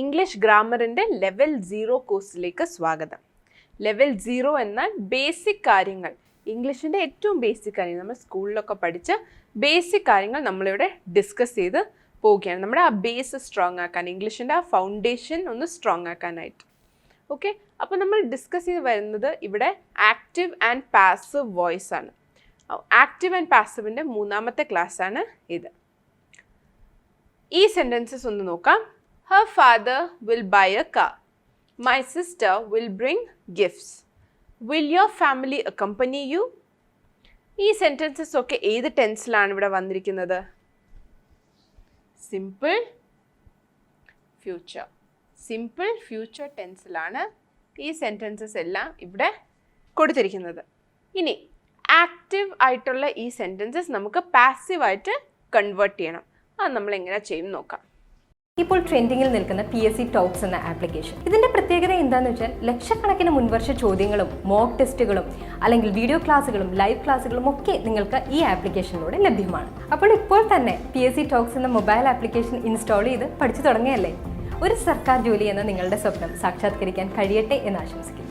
English ഗ്രാമറിൻ്റെ level 0 കോഴ്സിലേക്ക് സ്വാഗതം. Level 0 എന്നാൽ ബേസിക് കാര്യങ്ങൾ, ഇംഗ്ലീഷിൻ്റെ ഏറ്റവും ബേസിക് കാര്യങ്ങൾ, നമ്മൾ സ്കൂളിലൊക്കെ പഠിച്ച ബേസിക് കാര്യങ്ങൾ നമ്മളിവിടെ ഡിസ്കസ് ചെയ്ത് പോവുകയാണ്. നമ്മുടെ ആ ബേസ് സ്ട്രോങ് ആക്കാൻ, ഇംഗ്ലീഷിൻ്റെ ആ ഫൗണ്ടേഷൻ ഒന്ന് സ്ട്രോങ് ആക്കാനായിട്ട്. ഓക്കെ, അപ്പോൾ നമ്മൾ ഡിസ്കസ് ചെയ്ത് വരുന്നത് ഇവിടെ ആക്റ്റീവ് ആൻഡ് പാസീവ് വോയിസ് ആണ്. ആക്റ്റീവ് ആൻഡ് പാസീവിൻ്റെ 3ാമത്തെ ക്ലാസ്സാണ് ഇത്. ഈ സെൻറ്റൻസസ് ഒന്ന് നോക്കാം. Her father will buy a car. My sister will bring gifts. Will your family accompany you? ഈ സെൻറ്റൻസസ് ഒക്കെ ഏത് ടെൻസിലാണ് ഇവിടെ വന്നിരിക്കുന്നത്? Simple future. സിമ്പിൾ ഫ്യൂച്ചർ ടെൻസിലാണ് ഈ സെൻറ്റൻസസ് എല്ലാം ഇവിടെ കൊടുത്തിരിക്കുന്നത്. ഇനി ആക്റ്റീവ് ആയിട്ടുള്ള ഈ സെൻറ്റൻസസ് നമുക്ക് പാസീവായിട്ട് കൺവേർട്ട് ചെയ്യണം. അത് നമ്മൾ എങ്ങനെ ചെയ്യും നോക്കാം. ഇപ്പോൾ ട്രെൻഡിങ്ങിൽ നിൽക്കുന്ന PSCtalks എന്ന ആപ്ലിക്കേഷൻ, ഇതിൻ്റെ പ്രത്യേകത എന്താണെന്ന് വെച്ചാൽ ലക്ഷക്കണക്കിന് മുൻവർഷ ചോദ്യങ്ങളും മോക്ക് ടെസ്റ്റുകളും അല്ലെങ്കിൽ വീഡിയോ ക്ലാസ്സുകളും ലൈവ് ക്ലാസ്സുകളും ഒക്കെ നിങ്ങൾക്ക് ഈ ആപ്ലിക്കേഷനിലൂടെ ലഭ്യമാണ്. അപ്പോൾ ഇപ്പോൾ തന്നെ PSCtalks എന്ന മൊബൈൽ ആപ്ലിക്കേഷൻ ഇൻസ്റ്റാൾ ചെയ്ത് പഠിച്ചു തുടങ്ങിയല്ലേ? ഒരു സർക്കാർ ജോലി എന്ന നിങ്ങളുടെ സ്വപ്നം സാക്ഷാത്കരിക്കാൻ കഴിയട്ടെ എന്ന് ആശംസിക്കുന്നു.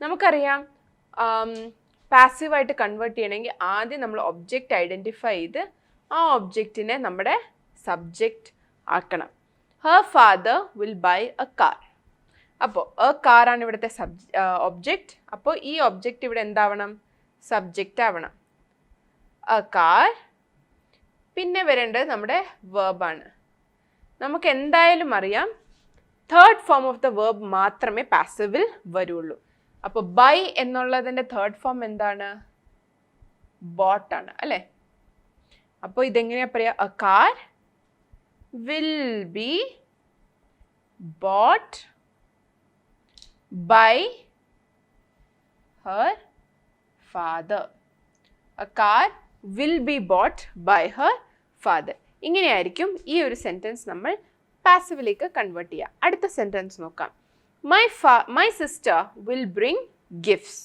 നമുക്കറിയാം, പാസീവായിട്ട് കൺവേർട്ട് ചെയ്യണമെങ്കിൽ ആദ്യം നമ്മൾ ഒബ്ജക്റ്റ് ഐഡൻറ്റിഫൈ ചെയ്ത് ആ ഒബ്ജക്റ്റിനെ നമ്മുടെ സബ്ജക്റ്റ് ആക്കണം. Her father will buy A car. അപ്പോൾ എ കാറാണ് ഇവിടുത്തെ ഒബ്ജക്റ്റ്. അപ്പോൾ ഈ ഒബ്ജക്റ്റ് ഇവിടെ എന്താവണം? സബ്ജക്റ്റ് ആവണം. A car. പിന്നെ വരേണ്ടത് നമ്മുടെ വേർബാണ്. നമുക്ക് എന്തായാലും അറിയാം, 3rd form of the verb മാത്രമേ പാസീവിൽ വരുള്ളൂ. അപ്പോൾ ബൈ എന്നുള്ളതിൻ്റെ 3rd ഫോം എന്താണ്? ബോട്ട് ആണ് അല്ലേ? അപ്പോൾ ഇതെങ്ങനെയാ പറയുക? A car will be bought by her father. A car will be bought by her father. ഇങ്ങനെയായിരിക്കും ഈ ഒരു സെൻറ്റൻസ് നമ്മൾ പാസീവിലേക്ക് കൺവേർട്ട് ചെയ്യുക. അടുത്ത സെൻറ്റൻസ് നോക്കാം. My sister will bring gifts.